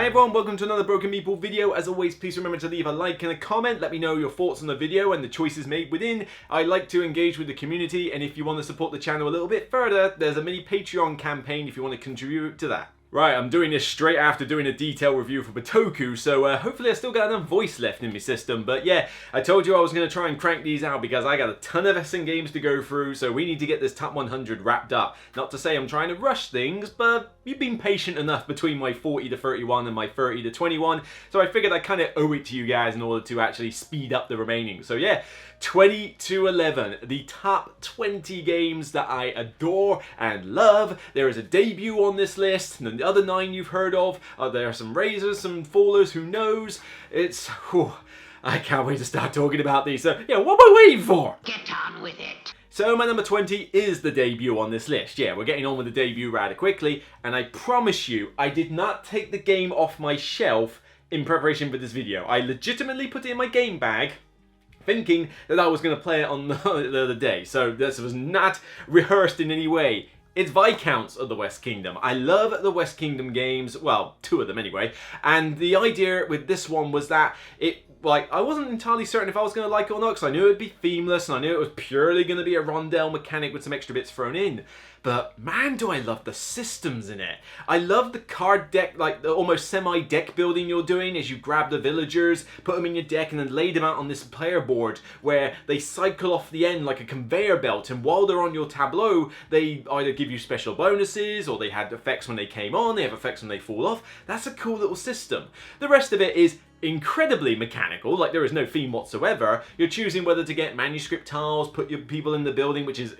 everyone, welcome to another Broken Meeple video. As always, please remember to leave a like and a comment. Let me know your thoughts on the video and the choices made within. I like to engage with the community, and if you want to support the channel a little bit further, there's a mini Patreon campaign if you want to contribute to that. Right, I'm doing this straight after doing a detailed review for Batoku, so hopefully I still got enough voice left in my system. But yeah, I told you I was going to try and crank these out because I got a ton of SN games to go through, so we need to get this top 100 wrapped up. Not to say I'm trying to rush things, but you've been patient enough between my 40 to 31 and my 30 to 21, so I figured I kind of owe it to you guys in order to actually speed up the remaining. So yeah, 20 to 11, the top 20 games that I adore and love. There is a debut on this list, and the other 9 you've heard of. There are some raisers, some fallers, who knows? I can't wait to start talking about these. So yeah, what am I waiting for? Get on with it. So my number 20 is the debut on this list. Yeah, we're getting on with the debut rather quickly, and I promise you, I did not take the game off my shelf in preparation for this video. I legitimately put it in my game bag, thinking that I was going to play it on the other day. So this was not rehearsed in any way. It's Viscounts of the West Kingdom. I love the West Kingdom games, well, 2 of them anyway, and the idea with this one was that I wasn't entirely certain if I was going to like it or not, because I knew it would be themeless, and I knew it was purely going to be a rondel mechanic with some extra bits thrown in. But man, do I love the systems in it. I love the card deck, like the almost semi-deck building you're doing as you grab the villagers, put them in your deck, and then lay them out on this player board where they cycle off the end like a conveyor belt, and while they're on your tableau, they either give you special bonuses, or they had effects when they came on, they have effects when they fall off. That's a cool little system. The rest of it is incredibly mechanical, like there is no theme whatsoever. You're choosing whether to get manuscript tiles, put your people in the building, which is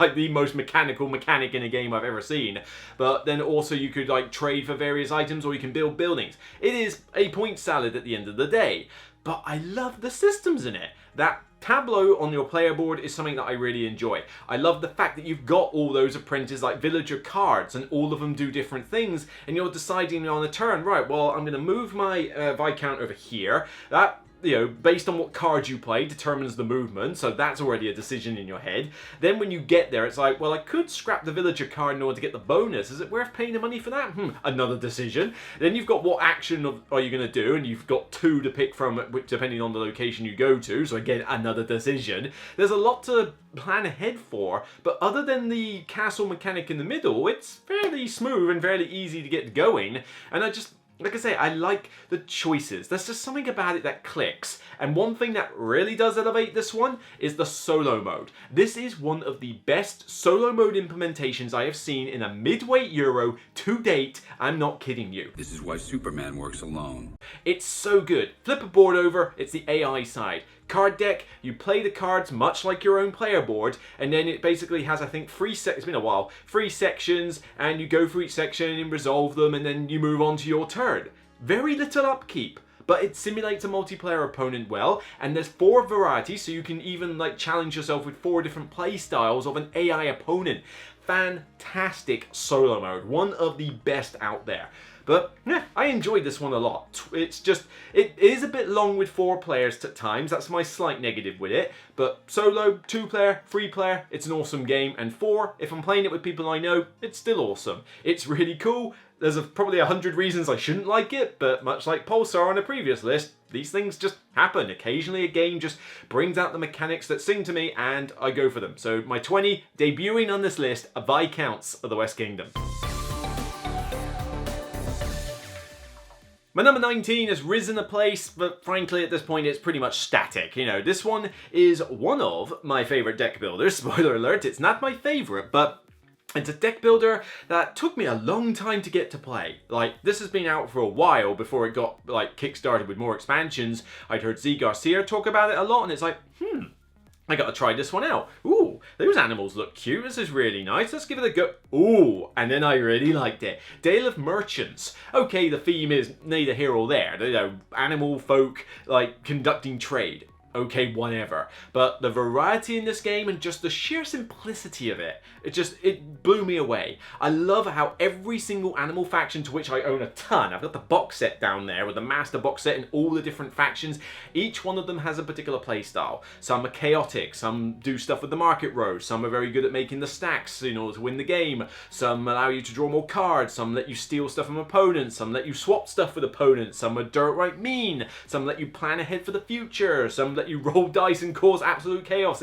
like the most mechanical mechanic in a game I've ever seen. But then also you could like trade for various items, or you can build buildings. It is a point salad at the end of the day. But I love the systems in it. That tableau on your player board is something that I really enjoy. I love the fact that you've got all those apprentice like villager cards, and all of them do different things, and you're deciding on a turn, right, well, I'm going to move my Viscount over here. That, you know, based on what card you play determines the movement, so that's already a decision in your head. Then when you get there, it's like, well, I could scrap the villager card in order to get the bonus. Is it worth paying the money for that? Another decision. Then you've got what action are you going to do, and you've got 2 to pick from, depending on the location you go to, so again, another decision. There's a lot to plan ahead for, but other than the castle mechanic in the middle, it's fairly smooth and fairly easy to get going, and like I say, I like the choices. There's just something about it that clicks. And one thing that really does elevate this one is the solo mode. This is one of the best solo mode implementations I have seen in a midweight Euro to date. I'm not kidding you. This is why Superman works alone. It's so good. Flip a board over, it's the AI side. Card deck, you play the cards much like your own player board, and then it basically has, I think, 3 it's been a while, 3 sections, and you go through each section and resolve them, and then you move on to your turn. Very little upkeep, but it simulates a multiplayer opponent well, and there's 4 varieties, so you can even like challenge yourself with 4 different play styles of an AI opponent. Fantastic solo mode, one of the best out there. But yeah, I enjoyed this one a lot. It's just, it is a bit long with 4 players at times. That's my slight negative with it. But solo, 2 player, 3 player, it's an awesome game. And 4, if I'm playing it with people I know, it's still awesome. It's really cool. There's probably 100 reasons I shouldn't like it, but much like Pulsar on a previous list, these things just happen. Occasionally a game just brings out the mechanics that sing to me, and I go for them. So my 20, debuting on this list, Viscounts of the West Kingdom. My number 19 has risen a place, but frankly at this point it's pretty much static. You know, this one is one of my favourite deck builders. Spoiler alert, it's not my favourite, but it's a deck builder that took me a long time to get to play. Like, this has been out for a while before it got, like, kickstarted with more expansions. I'd heard Z Garcia talk about it a lot, and it's like, I gotta try this one out. Ooh, those animals look cute. This is really nice. Let's give it a go. Ooh, and then I really liked it. Dale of Merchants. Okay, the theme is neither here or there. You know, animal folk, like, conducting trade. okay, whatever. But the variety in this game and just the sheer simplicity of it, it blew me away. I love how every single animal faction, to which I own a ton, I've got the box set down there with the master box set and all the different factions, each one of them has a particular playstyle. Some are chaotic, some do stuff with the market row, some are very good at making the stacks in order to win the game, some allow you to draw more cards, some let you steal stuff from opponents, some let you swap stuff with opponents, some are downright mean, some let you plan ahead for the future, some let you roll dice and cause absolute chaos.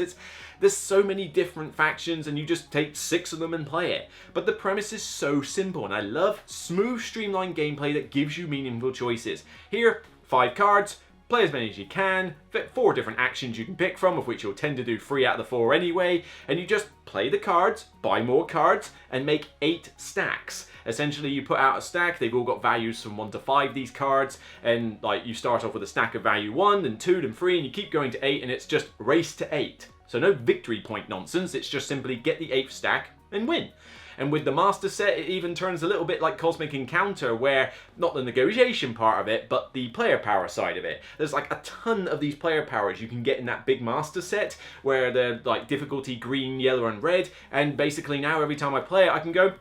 There's so many different factions and you just take 6 of them and play it. But the premise is so simple and I love smooth, streamlined gameplay that gives you meaningful choices. Here, 5 cards, play as many as you can, 4 different actions you can pick from, of which you'll tend to do 3 out of the 4 anyway, and you just play the cards, buy more cards, and make 8 stacks. Essentially, you put out a stack, they've all got values from 1 to 5, these cards, and like you start off with a stack of value 1, then 2, then 3, and you keep going to 8, and it's just race to 8. So no victory point nonsense, it's just simply get the 8th stack and win. And with the master set, it even turns a little bit like Cosmic Encounter, where not the negotiation part of it, but the player power side of it. There's like a ton of these player powers you can get in that big master set, where they're like difficulty green, yellow, and red. And basically now every time I play it, I can go,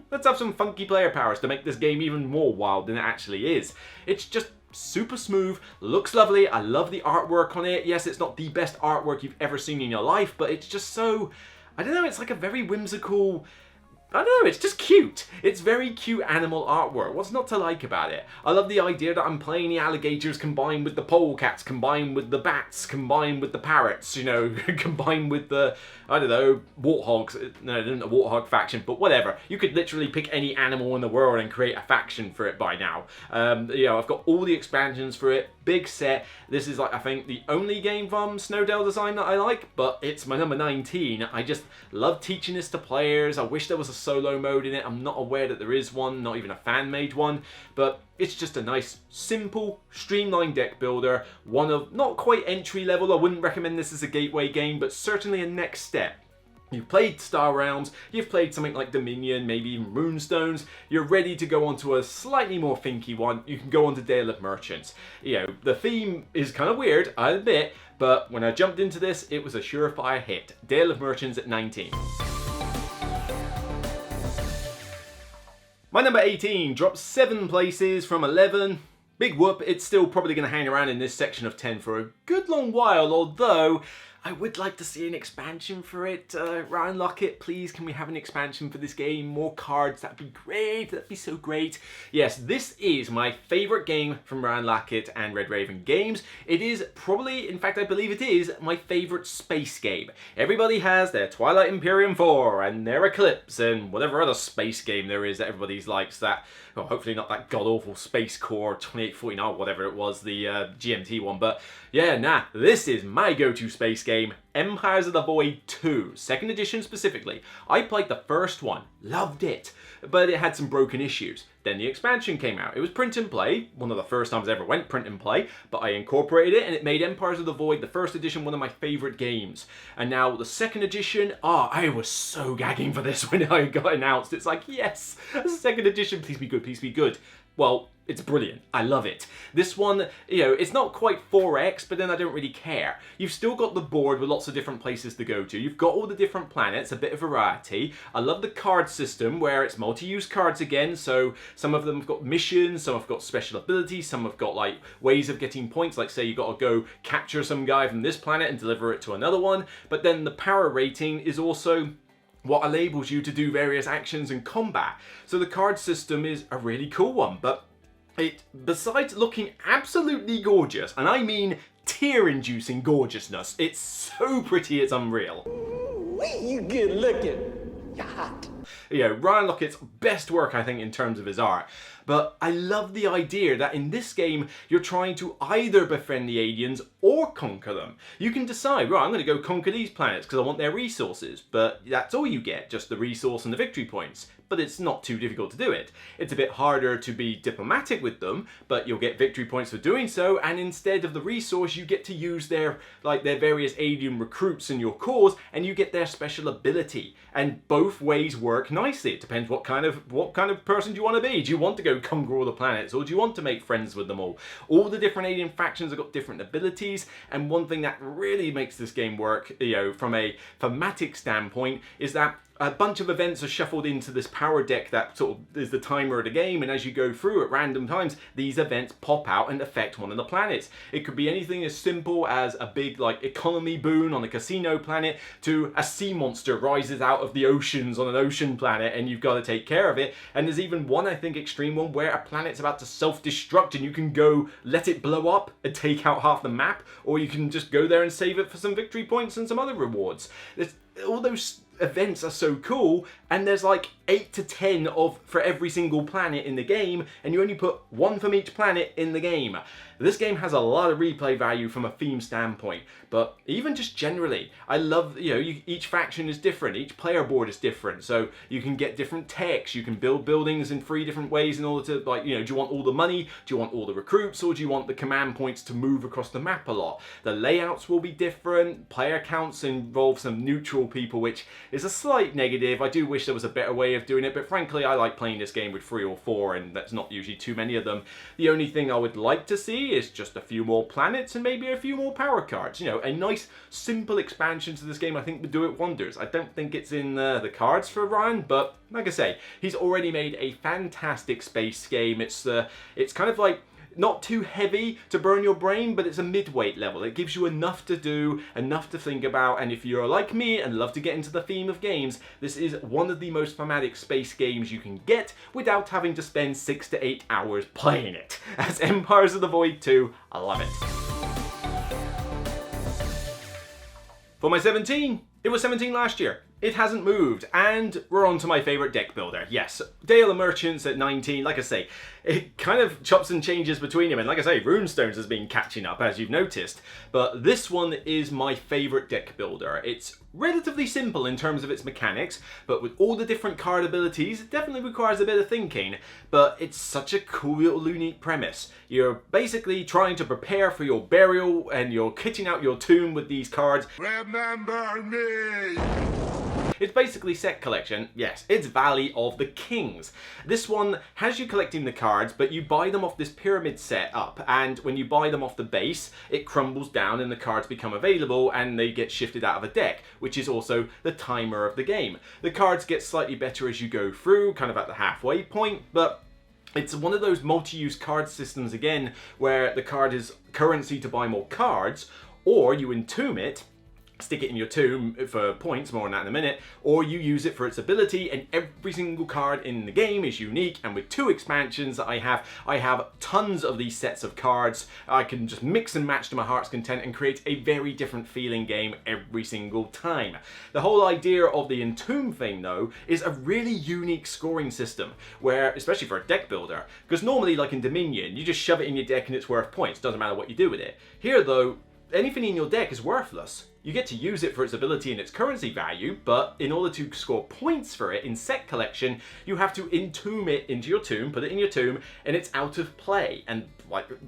let's have some funky player powers to make this game even more wild than it actually is. It's just super smooth, looks lovely, I love the artwork on it. Yes, it's not the best artwork you've ever seen in your life, but it's just so, I don't know, it's like a very whimsical, I don't know, it's just cute. It's very cute animal artwork. What's not to like about it? I love the idea that I'm playing the alligators combined with the polecats, combined with the bats, combined with the parrots, you know, combined with the, I don't know, warthogs. No, they're not a warthog faction, but whatever. You could literally pick any animal in the world and create a faction for it by now. You know, I've got all the expansions for it, big set. This is like, I think, the only game from Snowdell Design that I like, but it's my number 19. I just love teaching this to players. I wish there was a solo mode in it. I'm not aware that there is one, not even a fan-made one, but it's just a nice, simple, streamlined deck builder. One of, not quite entry level, I wouldn't recommend this as a gateway game, but certainly a next step. You've played Star Realms, you've played something like Dominion, maybe even Runestones, you're ready to go on to a slightly more thinky one, you can go on to Dale of Merchants. You know, the theme is kind of weird, I admit, but when I jumped into this, it was a surefire hit. Dale of Merchants at 19. My number 18 drops 7 places from 11. Big whoop, it's still probably going to hang around in this section of 10 for a good long while, although I would like to see an expansion for it. Ryan Lockett, please, can we have an expansion for this game? More cards, that'd be great, that'd be so great. Yes, this is my favourite game from Ryan Lockett and Red Raven Games. It is probably, in fact I believe it is, my favourite space game. Everybody has their Twilight Imperium 4 and their Eclipse and whatever other space game there is that everybody likes. That, well, hopefully not that god-awful Space Core 2849, whatever it was, the GMT one, but yeah, nah, this is my go-to space game, Empires of the Void 2, 2nd edition specifically. I played the first one, loved it, but it had some broken issues. Then the expansion came out. It was print and play, one of the first times I ever went print and play, but I incorporated it and it made Empires of the Void, the 1st edition, one of my favourite games. And now the 2nd edition, I was so gagging for this when I got announced. It's like, yes, a 2nd edition, please be good, please be good. Well, it's brilliant. I love it. This one, you know, it's not quite 4X, but then I don't really care. You've still got the board with lots of different places to go to. You've got all the different planets, a bit of variety. I love the card system where it's multi-use cards again, so some of them have got missions, some have got special abilities, some have got like ways of getting points, like say you got to go capture some guy from this planet and deliver it to another one. But then the power rating is also what enables you to do various actions in combat. So the card system is a really cool one, but it, besides looking absolutely gorgeous, and I mean tear-inducing gorgeousness, it's so pretty it's unreal. Ooh, you good looking. You're hot. You know, Ryan Lockett's best work, I think, in terms of his art. But I love the idea that in this game, you're trying to either befriend the aliens or conquer them. You can decide, right, I'm going to go conquer these planets because I want their resources. But that's all you get, just the resource and the victory points. But it's not too difficult to do it. It's a bit harder to be diplomatic with them, but you'll get victory points for doing so, and instead of the resource, you get to use their various alien recruits in your cause, and you get their special ability. And both ways work nicely. It depends what kind of person do you want to be. Do you want to go conquer all the planets, or do you want to make friends with them all? All the different alien factions have got different abilities, and one thing that really makes this game work, from a thematic standpoint, is that a bunch of events are shuffled into this power deck that sort of is the timer of the game, and as you go through at random times, these events pop out and affect one of the planets. It could be anything as simple as a big economy boon on a casino planet, to a sea monster rises out of the oceans on an ocean planet and you've got to take care of it. And there's even one, I think, extreme one where a planet's about to self-destruct and you can go let it blow up and take out half the map, or you can just go there and save it for some victory points and some other rewards. All those events are so cool, and there's 8 to 10 for every single planet in the game, and you only put one from each planet in the game. This game has a lot of replay value from a theme standpoint, but even just generally, I love, each faction is different, each player board is different, so you can get different techs, you can build buildings in 3 different ways in order to, do you want all the money, do you want all the recruits, or do you want the command points to move across the map a lot? The layouts will be different, player counts involve some neutral people, which is a slight negative. I do wish there was a better way of doing it, but frankly, I like playing this game with 3 or 4, and that's not usually too many of them. The only thing I would like to see is just a few more planets and maybe a few more power cards. A nice, simple expansion to this game I think would do it wonders. I don't think it's in the cards for Ryan, but like I say, he's already made a fantastic space game. It's kind of not too heavy to burn your brain, but it's a mid-weight level. It gives you enough to do, enough to think about, and if you're like me and love to get into the theme of games, this is one of the most thematic space games you can get without having to spend 6 to 8 hours playing it. As Empires of the Void 2, I love it. For my 17, it was 17 last year. It hasn't moved, and we're on to my favourite deck builder. Yes, Dale of Merchants at 19, like I say, it kind of chops and changes between him, and like I say, Runestones has been catching up, as you've noticed, but this one is my favourite deck builder. It's relatively simple in terms of its mechanics, but with all the different card abilities, it definitely requires a bit of thinking, but it's such a cool little unique premise. You're basically trying to prepare for your burial, and you're kitting out your tomb with these cards. Remember me! It's basically set collection. Yes, it's Valley of the Kings. This one has you collecting the cards, but you buy them off this pyramid set up, and when you buy them off the base, it crumbles down and the cards become available and they get shifted out of a deck, which is also the timer of the game. The cards get slightly better as you go through, kind of at the halfway point, but it's one of those multi-use card systems again, where the card is currency to buy more cards, or you entomb it, stick it in your tomb for points, more on that in a minute, or you use it for its ability, and every single card in the game is unique. And with 2 expansions that I have tons of these sets of cards. I can just mix and match to my heart's content and create a very different feeling game every single time. The whole idea of the entomb thing though is a really unique scoring system, where, especially for a deck builder, because normally like in Dominion, you just shove it in your deck and it's worth points, doesn't matter what you do with it. Here though, anything in your deck is worthless. You get to use it for its ability and its currency value, but in order to score points for it in set collection, you have to entomb it into your tomb, put it in your tomb, and it's out of play. And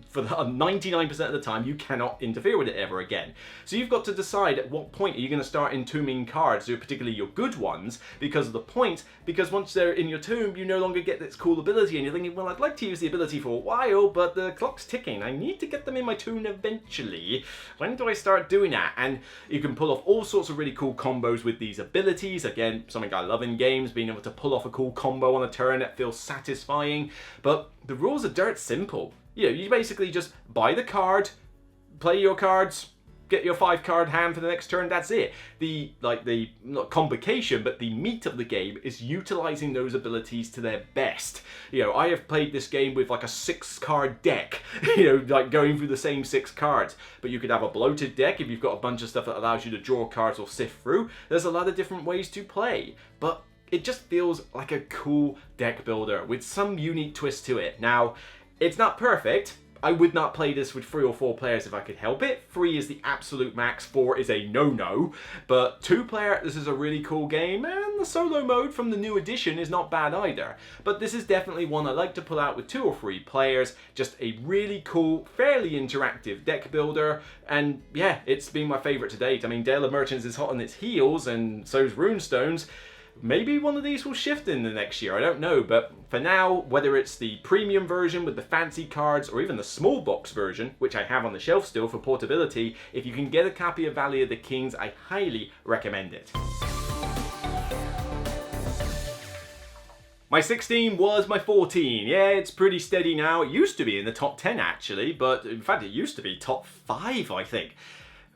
for 99% of the time, you cannot interfere with it ever again. So you've got to decide at what point are you going to start entombing cards, particularly your good ones, because of the point, because once they're in your tomb, you no longer get this cool ability, and you're thinking, well, I'd like to use the ability for a while, but the clock's ticking. I need to get them in my tomb eventually. When do I start doing that? And you can pull off all sorts of really cool combos with these abilities. Again, something I love in games, being able to pull off a cool combo on a turn that feels satisfying. But the rules are dirt simple. You basically just buy the card, play your cards, get your 5-card hand for the next turn, that's it. The not complication, but the meat of the game is utilizing those abilities to their best. I have played this game with like a 6-card deck, going through the same 6 cards. But you could have a bloated deck if you've got a bunch of stuff that allows you to draw cards or sift through. There's a lot of different ways to play, but it just feels like a cool deck builder with some unique twist to it. Now, it's not perfect. I would not play this with 3 or 4 players if I could help it. 3 is the absolute max, 4 is a no-no. But 2-player, this is a really cool game, and the solo mode from the new edition is not bad either. But this is definitely one I like to pull out with 2 or 3 players. Just a really cool, fairly interactive deck builder, and yeah, it's been my favourite to date. I mean, Dale of Merchants is hot on its heels, and so's Runestones. Maybe one of these will shift in the next year, I don't know, but for now, whether it's the premium version with the fancy cards or even the small box version, which I have on the shelf still for portability, if you can get a copy of Valley of the Kings, I highly recommend it. My 16 was my 14. Yeah, it's pretty steady now. It used to be in the top 10 actually, but in fact it used to be top 5, I think.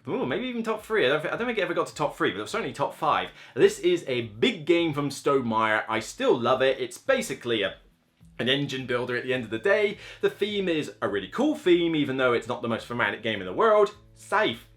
Ooh, maybe even top 3. I don't think it ever got to top 3, but it was certainly top 5. This is a big game from Stonemaier. I still love it. It's basically an engine builder at the end of the day. The theme is a really cool theme, even though it's not the most thematic game in the world. Scythe.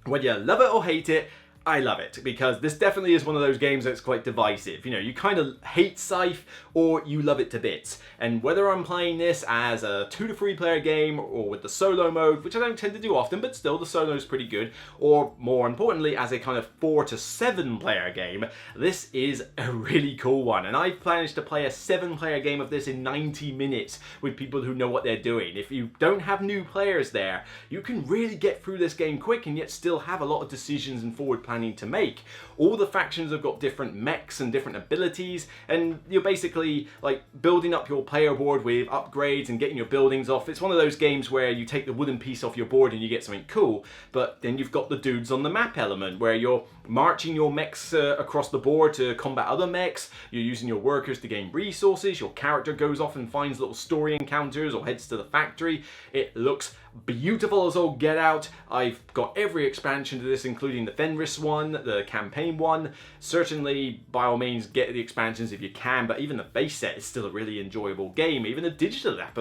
Whether you love it or hate it, I love it, because this definitely is one of those games that's quite divisive. You know, you kind of hate Scythe or you love it to bits. And whether I'm playing this as a 2 to 3 player game or with the solo mode, which I don't tend to do often, but still the solo is pretty good, or more importantly as a kind of 4 to 7 player game, this is a really cool one. And I've managed to play a 7 player game of this in 90 minutes with people who know what they're doing. If you don't have new players there, you can really get through this game quick and yet still have a lot of decisions and forward planning to make. All the factions have got different mechs and different abilities, and you're basically like building up your player board with upgrades and getting your buildings off. It's one of those games where you take the wooden piece off your board and you get something cool, but then you've got the dudes on the map element where you're marching your mechs across the board to combat other mechs. You're using your workers to gain resources. Your character goes off and finds little story encounters or heads to the factory. It looks beautiful as all get out. I've got every expansion to this, including the Fenris one, the campaign one. Certainly, by all means, get the expansions if you can, but even the base set is still a really enjoyable game. Even the digital app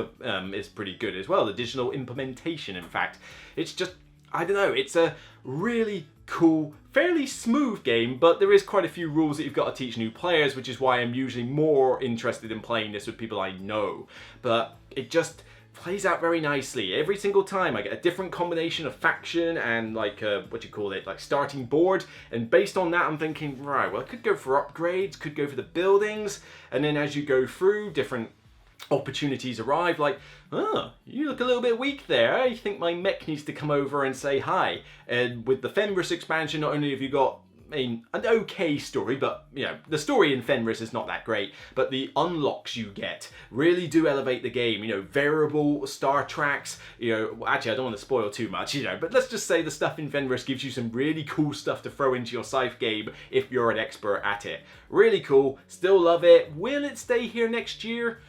is pretty good as well, the digital implementation, in fact. It's just, I don't know, it's a really cool, fairly smooth game, but there is quite a few rules that you've got to teach new players, which is why I'm usually more interested in playing this with people I know. But it just plays out very nicely. Every single time I get a different combination of faction and like like starting board, and based on that I'm thinking, right, well I could go for upgrades, could go for the buildings, and then as you go through, different opportunities arrive, like, oh, you look a little bit weak there. I think my mech needs to come over and say hi. And with the Fenris expansion, not only have you got an okay story, but you know, the story in Fenris is not that great, but the unlocks you get really do elevate the game. You know, variable star tracks, you know, actually I don't want to spoil too much, you know, but let's just say the stuff in Fenris gives you some really cool stuff to throw into your Scythe game if you're an expert at it. Really cool, still love it. Will it stay here next year?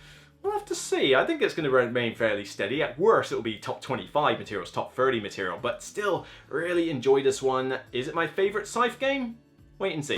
We'll have to see. I think it's going to remain fairly steady. At worst, it'll be top 25 materials, top 30 material, but still really enjoy this one. Is it my favorite Scythe game? Wait and see.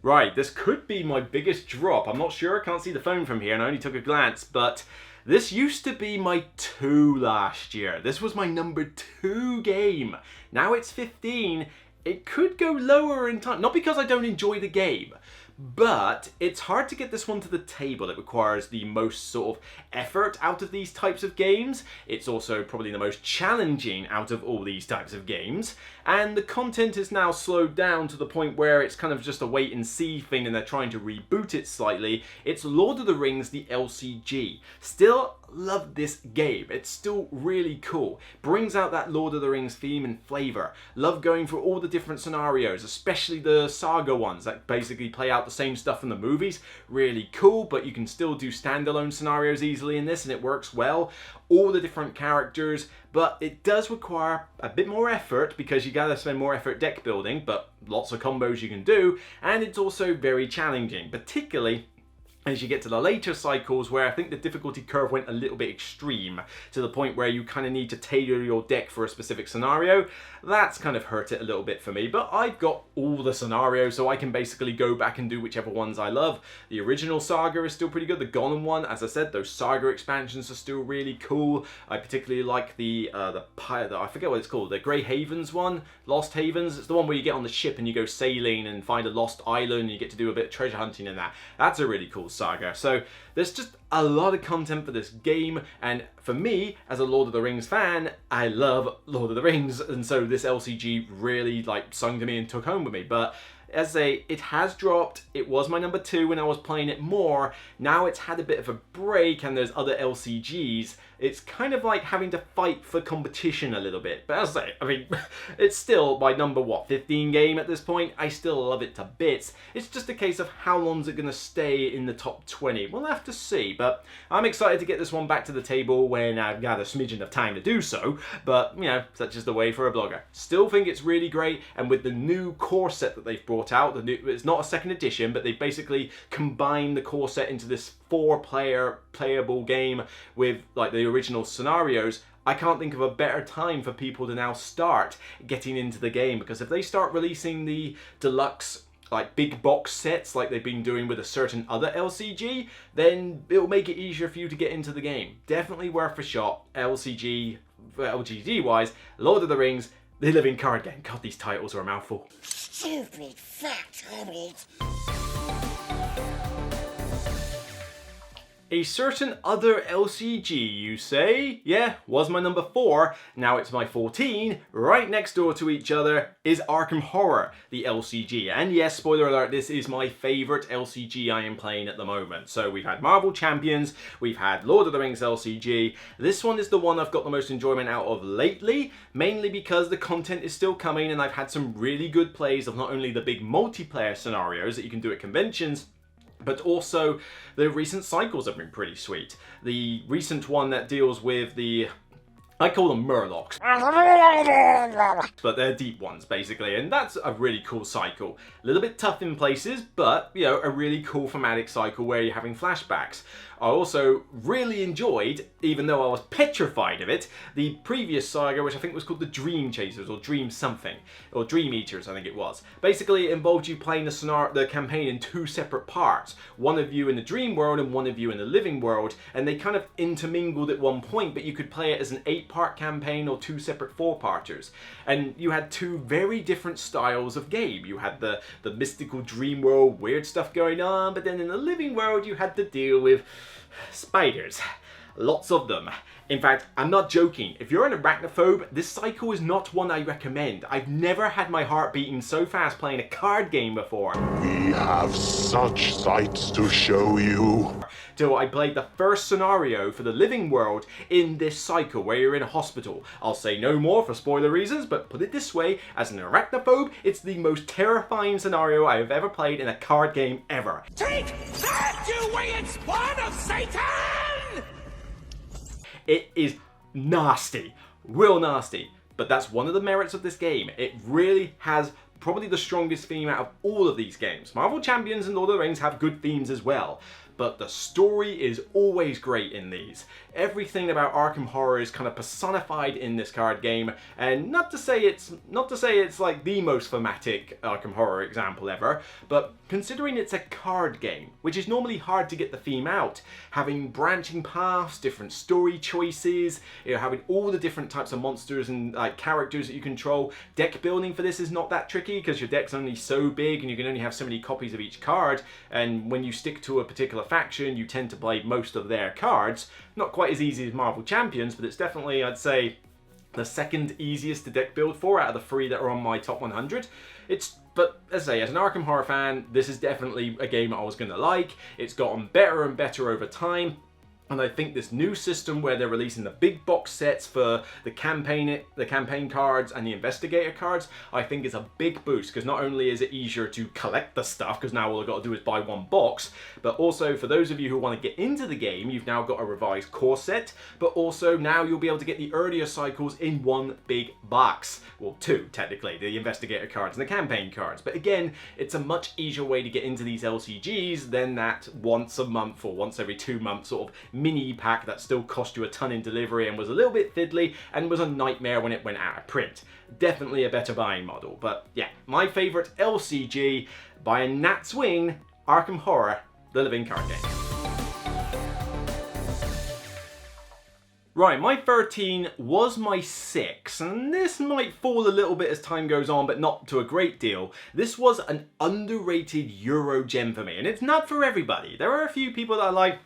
Right, this could be my biggest drop. I'm not sure, I can't see the phone from here and I only took a glance, but this used to be my 2 last year. This was my number 2 game. Now it's 15. It could go lower in time, not because I don't enjoy the game, but it's hard to get this one to the table. It requires the most sort of effort out of these types of games. It's also probably the most challenging out of all these types of games. And the content is now slowed down to the point where it's kind of just a wait and see thing and they're trying to reboot it slightly. It's Lord of the Rings, the LCG. Still love this game. It's still really cool. Brings out that Lord of the Rings theme and flavor. Love going through all the different scenarios, especially the saga ones that basically play out the same stuff from the movies. Really cool, but you can still do standalone scenarios easily in this and it works well. All the different characters, but it does require a bit more effort because you gotta spend more effort deck building, but lots of combos you can do, and it's also very challenging, particularly as you get to the later cycles where I think the difficulty curve went a little bit extreme to the point where you kind of need to tailor your deck for a specific scenario. That's kind of hurt it a little bit for me, but I've got all the scenarios so I can basically go back and do whichever ones I love. The original saga is still pretty good. The Gollum one, as I said, those saga expansions are still really cool. I particularly like the I forget what it's called, the Grey Havens one, Lost Havens. It's the one where you get on the ship and you go sailing and find a lost island and you get to do a bit of treasure hunting in that. That's a really cool saga. So there's just a lot of content for this game, and for me as a Lord of the Rings fan, I love Lord of the Rings, and so this LCG really like sung to me and took home with me. But as I say, it has dropped. It was my number 2 when I was playing it more. Now it's had a bit of a break and there's other LCGs. It's kind of like having to fight for competition a little bit. But as I say, I mean, it's still my number, 15 game at this point. I still love it to bits. It's just a case of how long is it going to stay in the top 20. We'll have to see. But I'm excited to get this one back to the table when I've got a smidgen of time to do so. But, you know, such is the way for a blogger. Still think it's really great. And with the new core set that they've brought out, it's not a second edition, but they've basically combined the core set into this 4-player playable game with like the original scenarios. I can't think of a better time for people to now start getting into the game, because if they start releasing the deluxe like big box sets like they've been doing with a certain other LCG, then it'll make it easier for you to get into the game. Definitely worth a shot. LCG wise, Lord of the Rings, The Living Card Game. God, these titles are a mouthful. Stupid fat hobbit. A certain other LCG, you say? Yeah, was my number 4, now it's my 14. Right next door to each other is Arkham Horror, the LCG. And yes, spoiler alert, this is my favourite LCG I am playing at the moment. So we've had Marvel Champions, we've had Lord of the Rings LCG. This one is the one I've got the most enjoyment out of lately, mainly because the content is still coming and I've had some really good plays of not only the big multiplayer scenarios that you can do at conventions, but also the recent cycles have been pretty sweet. The recent one that deals with the, I call them Murlocs, but they're deep ones basically, and that's a really cool cycle. A little bit tough in places, but you know, a really cool thematic cycle where you're having flashbacks. I also really enjoyed, even though I was petrified of it, the previous saga, which I think was called the Dream Chasers, or Dream something, or Dream Eaters I think it was. Basically it involved you playing the campaign in 2 separate parts. One of you in the dream world and one of you in the living world, and they kind of intermingled at one point, but you could play it as an 8-part campaign or 2 separate 4-parters. And you had 2 very different styles of game. You had the mystical dream world, weird stuff going on, but then in the living world you had to deal with spiders. Lots of them. In fact, I'm not joking. If you're an arachnophobe, this cycle is not one I recommend. I've never had my heart beating so fast playing a card game before. We have such sights to show you. Till I played the first scenario for the living world in this cycle where you're in a hospital. I'll say no more for spoiler reasons, but put it this way, as an arachnophobe, it's the most terrifying scenario I have ever played in a card game ever. Take that, you winged spawn of Satan! It is nasty, real nasty, but that's one of the merits of this game. It really has probably the strongest theme out of all of these games. Marvel Champions and Lord of the Rings have good themes as well, but the story is always great in these. Everything about Arkham Horror is kind of personified in this card game, and not to say it's like the most thematic Arkham Horror example ever, but considering it's a card game, which is normally hard to get the theme out, having branching paths, different story choices, you know, having all the different types of monsters and like characters that you control. Deck building for this is not that tricky because your deck's only so big and you can only have so many copies of each card, and when you stick to a particular faction you tend to play most of their cards. Not quite as easy as Marvel Champions, but it's definitely, I'd say, the second easiest to deck build for out of the 3 that are on my top 100. But as I say, as an Arkham Horror fan, this is definitely a game I was going to like. It's gotten better and better over time. And I think this new system where they're releasing the big box sets for the campaign cards and the investigator cards, I think is a big boost, because not only is it easier to collect the stuff, because now all I've got to do is buy 1 box, but also for those of you who want to get into the game, you've now got a revised core set, but also now you'll be able to get the earlier cycles in 1 big box. Well, 2 technically, the investigator cards and the campaign cards. But again, it's a much easier way to get into these LCGs than that once a month or once every 2 months sort of mini pack that still cost you a ton in delivery and was a little bit fiddly and was a nightmare when it went out of print. Definitely a better buying model, but yeah, my favourite LCG by a gnat's wing, Arkham Horror, the living card game. Right, my 13 was my 6, and this might fall a little bit as time goes on, but not to a great deal. This was an underrated Euro gem for me, and it's not for everybody. There are a few people that are like,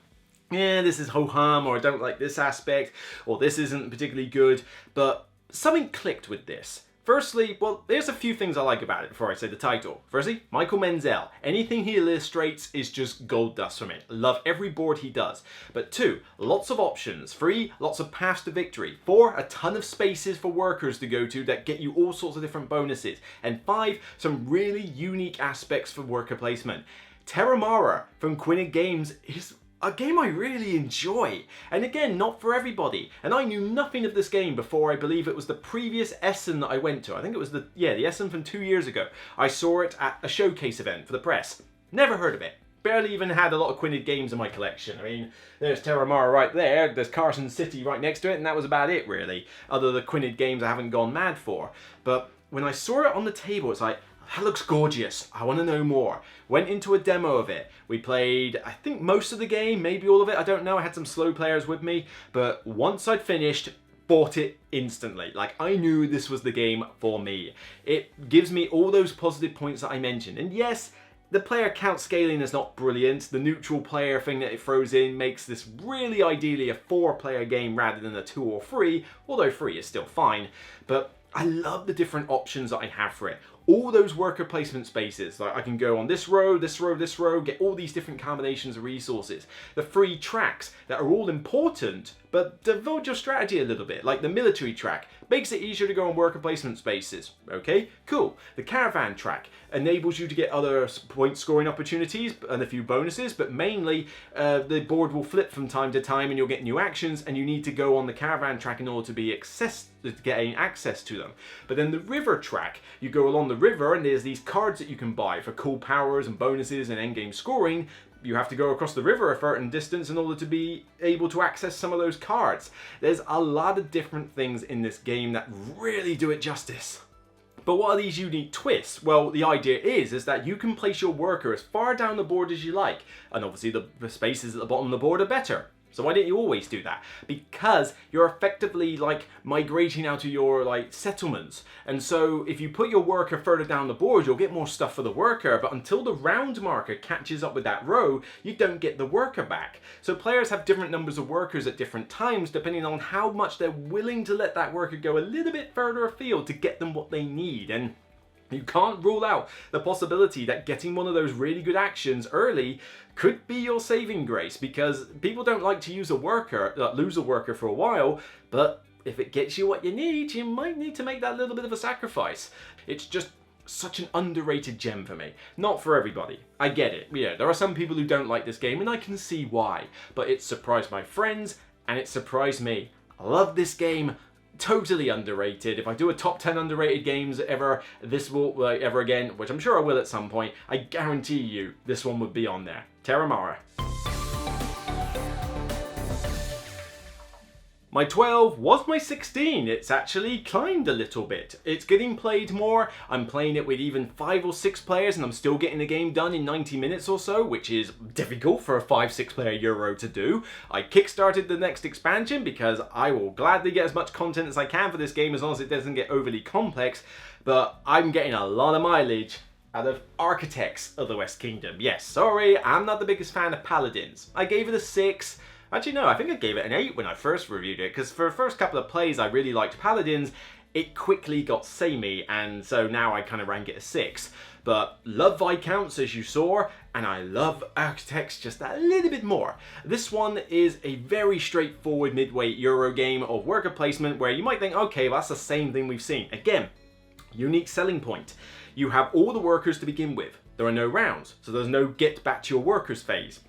yeah, this is ho-hum, or I don't like this aspect, or this isn't particularly good, but something clicked with this. Firstly, well, there's a few things I like about it before I say the title. Firstly, Michael Menzel. Anything he illustrates is just gold dust for me. Love every board he does. But 2, lots of options. 3, lots of paths to victory. 4, a ton of spaces for workers to go to that get you all sorts of different bonuses. And 5, some really unique aspects for worker placement. Terramara from Quinid Games is a game I really enjoy, and again, not for everybody. And I knew nothing of this game before I believe it was the previous Essen that I went to. I think it was the Essen from 2 years ago. I saw it at a showcase event for the press. Never heard of it. Barely even had a lot of Quinid games in my collection. I mean, there's Terramara right there, there's Carson City right next to it, and that was about it really. Other than the Quinid games I haven't gone mad for. But when I saw it on the table, it's like, that looks gorgeous. I want to know more. Went into a demo of it. We played, I think, most of the game, maybe all of it. I don't know. I had some slow players with me. But once I'd finished, bought it instantly. Like, I knew this was the game for me. It gives me all those positive points that I mentioned. And yes, the player count scaling is not brilliant. The neutral player thing that it throws in makes this really ideally a 4-player game rather than a 2 or 3, although 3 is still fine. But I love the different options that I have for it. All those worker placement spaces, like I can go on this row, this row, this row, get all these different combinations of resources. The free tracks that are all important, but divulge your strategy a little bit, like the military track, makes it easier to go on worker placement spaces. Okay, cool. The caravan track enables you to get other point scoring opportunities and a few bonuses, but mainly the board will flip from time to time and you'll get new actions and you need to go on the caravan track in order to gain access to them. But then the river track, you go along the river and there's these cards that you can buy for cool powers and bonuses and endgame scoring. You have to go across the river a certain distance in order to be able to access some of those cards. There's a lot of different things in this game that really do it justice. But what are these unique twists? Well, the idea is that you can place your worker as far down the board as you like. And obviously the spaces at the bottom of the board are better. So why don't you always do that? Because you're effectively like migrating out of your like settlements. And so if you put your worker further down the board, you'll get more stuff for the worker. But until the round marker catches up with that row, you don't get the worker back. So players have different numbers of workers at different times, depending on how much they're willing to let that worker go a little bit further afield to get them what they need. And you can't rule out the possibility that getting one of those really good actions early could be your saving grace, because people don't like to use a worker, lose a worker for a while, but if it gets you what you need, you might need to make that little bit of a sacrifice. It's just such an underrated gem for me. Not for everybody. I get it. Yeah, there are some people who don't like this game, and I can see why. But it surprised my friends, and it surprised me. I love this game. Totally underrated. If I do a top 10 underrated games ever, ever again, which I'm sure I will at some point, I guarantee you this one would be on there. Terramara. My 12 was my 16. It's actually climbed a little bit. It's getting played more. I'm playing it with even 5 or 6 players and I'm still getting the game done in 90 minutes or so, which is difficult for a 5-6 player Euro to do. I kickstarted the next expansion because I will gladly get as much content as I can for this game as long as it doesn't get overly complex, but I'm getting a lot of mileage out of Architects of the West Kingdom. Yes, sorry, I'm not the biggest fan of Paladins. I gave it a 6. Actually, no, I think I gave it an 8 when I first reviewed it, because for the first couple of plays I really liked Paladins. It quickly got samey, and so now I kind of rank it a 6. But love Viscounts, as you saw, and I love Architects just a little bit more. This one is a very straightforward midweight Euro game of worker placement where you might think, okay, well, that's the same thing we've seen. Again, unique selling point. You have all the workers to begin with. There are no rounds, so there's no get back to your workers phase.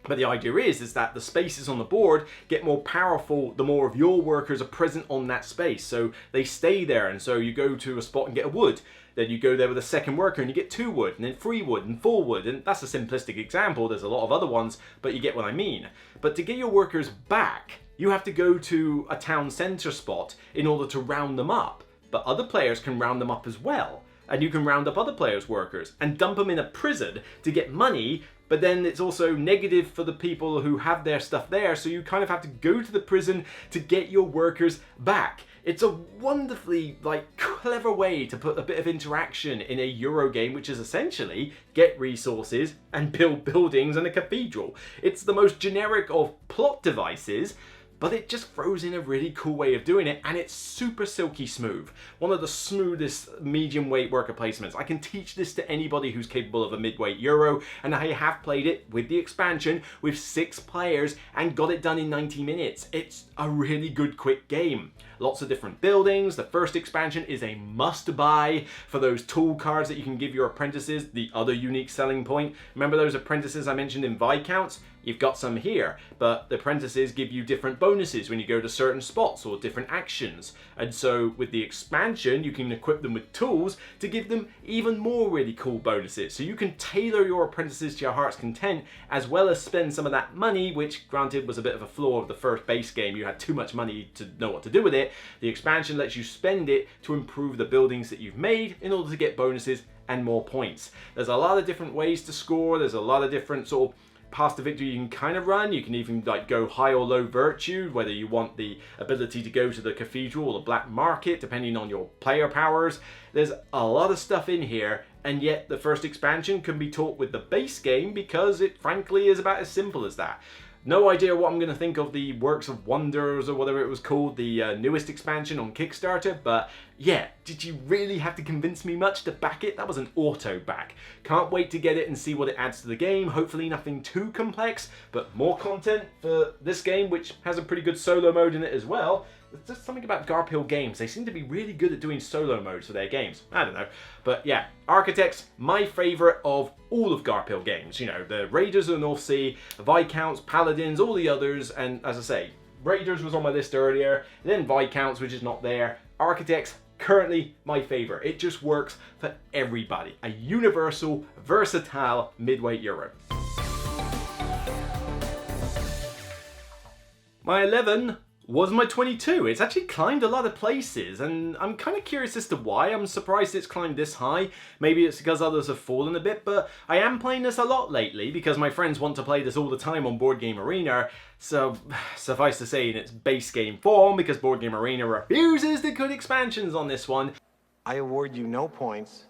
But the idea is that the spaces on the board get more powerful the more of your workers are present on that space. So they stay there, and so you go to a spot and get a wood. Then you go there with a second worker and you get 2 wood, and then 3 wood and 4 wood. And that's a simplistic example. There's a lot of other ones, but you get what I mean. But to get your workers back, you have to go to a town centre spot in order to round them up. But other players can round them up as well. And you can round up other players' workers and dump them in a prison to get money, but then it's also negative for the people who have their stuff there, so you kind of have to go to the prison to get your workers back. It's a wonderfully clever way to put a bit of interaction in a Euro game, which is essentially get resources and build buildings and a cathedral. It's the most generic of plot devices, but it just throws in a really cool way of doing it, and it's super silky smooth. One of the smoothest medium weight worker placements. I can teach this to anybody who's capable of a midweight Euro, and I have played it with the expansion with 6 players and got it done in 90 minutes. It's a really good quick game. Lots of different buildings. The first expansion is a must buy for those tool cards that you can give your apprentices, the other unique selling point. Remember those apprentices I mentioned in Viscounts? You've got some here, but the apprentices give you different bonuses when you go to certain spots or different actions. And so with the expansion, you can equip them with tools to give them even more really cool bonuses. So you can tailor your apprentices to your heart's content, as well as spend some of that money, which granted was a bit of a flaw of the first base game. You had too much money to know what to do with it. The expansion lets you spend it to improve the buildings that you've made in order to get bonuses and more points. There's a lot of different ways to score. There's a lot of different sort of path to victory you can kind of run. You can even like go high or low virtue, whether you want the ability to go to the cathedral or the black market, depending on your player powers. There's a lot of stuff in here, and yet the first expansion can be taught with the base game because it frankly is about as simple as that. No idea what I'm going to think of the Works of Wonders or whatever it was called, the newest expansion on Kickstarter, but yeah, did you really have to convince me much to back it? That was an auto back. Can't wait to get it and see what it adds to the game. Hopefully nothing too complex, but more content for this game, which has a pretty good solo mode in it as well. There's just something about Garphill Games. They seem to be really good at doing solo modes for their games. I don't know. But yeah, Architects, my favourite of all of Garphill Games. You know, the Raiders of the North Sea, Viscounts, Paladins, all the others. And as I say, Raiders was on my list earlier. Then Viscounts, which is not there. Architects, currently my favourite. It just works for everybody. A universal, versatile midweight Euro. My 11 was my 22. It's actually climbed a lot of places, and I'm kind of curious as to why. I'm surprised it's climbed this high. Maybe it's because others have fallen a bit, but I am playing this a lot lately because my friends want to play this all the time on Board Game Arena. So suffice to say, in its base game form, because Board Game Arena refuses to put expansions on this one, I award you no points,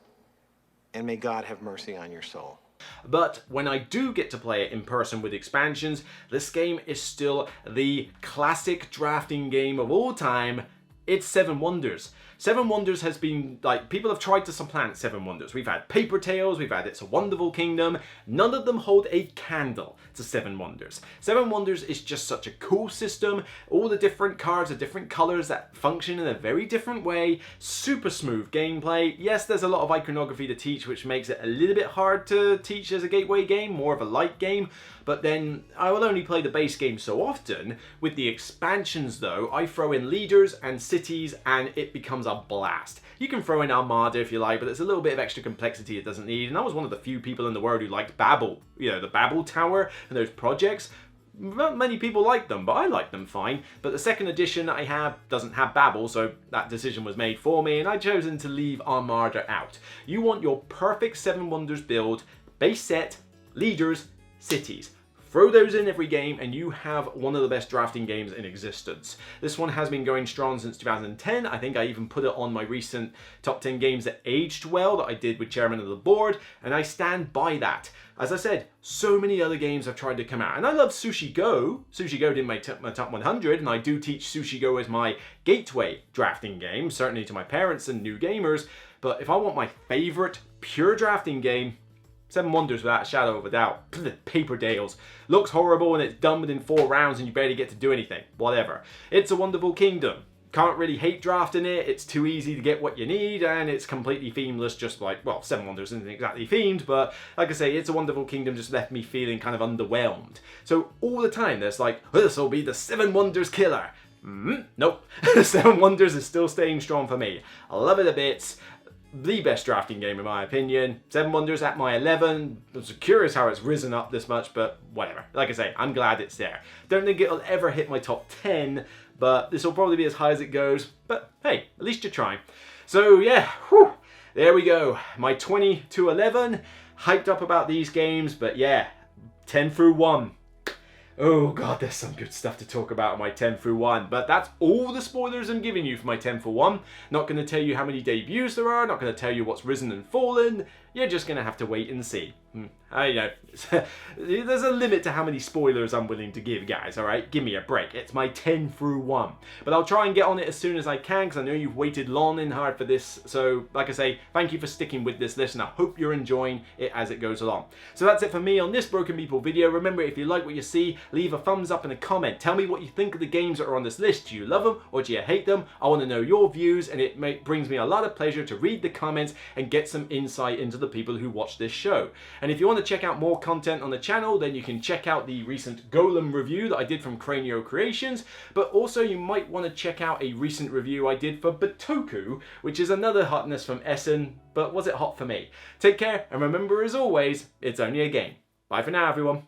and may God have mercy on your soul. But when I do get to play it in person with expansions, this game is still the classic drafting game of all time. It's Seven Wonders. Seven Wonders has been, like, people have tried to supplant Seven Wonders. We've had Paper Tales, we've had It's a Wonderful Kingdom. None of them hold a candle to Seven Wonders. Seven Wonders is just such a cool system. All the different cards are different colors that function in a very different way. Super smooth gameplay. Yes, there's a lot of iconography to teach, which makes it a little bit hard to teach as a gateway game, more of a light game. But then I will only play the base game so often. With the expansions though, I throw in leaders and cities and it becomes a blast. You can throw in Armada if you like, but there's a little bit of extra complexity it doesn't need. And I was one of the few people in the world who liked Babel. You know, the Babel Tower and those projects. Not many people like them, but I like them fine. But the second edition that I have doesn't have Babel, so that decision was made for me, and I've chosen to leave Armada out. You want your perfect Seven Wonders build, base set, leaders, cities. Throw those in every game and you have one of the best drafting games in existence. This one has been going strong since 2010. I think I even put it on my recent top 10 games that aged well that I did with Chairman of the Board, and I stand by that. As I said, so many other games have tried to come out, and I love Sushi Go. Sushi Go did my top 100, and I do teach Sushi Go as my gateway drafting game, certainly to my parents and new gamers. But if I want my favorite pure drafting game, Seven Wonders without a shadow of a doubt. Paper Tales. Looks horrible and it's done within 4 rounds and you barely get to do anything. Whatever. It's a Wonderful Kingdom. Can't really hate drafting it. It's too easy to get what you need and it's completely themeless, just like, well, Seven Wonders isn't exactly themed, but like I say, It's a Wonderful Kingdom just left me feeling kind of underwhelmed. So all the time there's like, this will be the Seven Wonders killer. Nope. Seven Wonders is still staying strong for me. I love it a bit. The best drafting game in my opinion. Seven Wonders at my 11. I'm so curious how it's risen up this much, but whatever. Like I say, I'm glad it's there. Don't think it'll ever hit my top 10, but this will probably be as high as it goes. But hey, at least you're trying. So yeah, whew, there we go. My 20 to 11. Hyped up about these games, but yeah, 10 through 1. Oh god, there's some good stuff to talk about on my 10 through 1, but that's all the spoilers I'm giving you for my 10 for 1. Not going to tell you how many debuts there are, not going to tell you what's risen and fallen. You're just going to have to wait and see. I know. There's a limit to how many spoilers I'm willing to give, guys, alright? Give me a break. It's my 10 through 1. But I'll try and get on it as soon as I can, because I know you've waited long and hard for this. So, like I say, thank you for sticking with this list, and I hope you're enjoying it as it goes along. So that's it for me on this Broken Meeple video. Remember, if you like what you see, leave a thumbs up and a comment. Tell me what you think of the games that are on this list. Do you love them, or do you hate them? I want to know your views, and it brings me a lot of pleasure to read the comments and get some insight into the people who watch this show. And if you want to check out more content on the channel, then you can check out the recent Golem review that I did from Cranio Creations, but also you might want to check out a recent review I did for Batoku, which is another hotness from Essen, but was it hot for me? Take care, and remember, as always, it's only a game. Bye for now, everyone.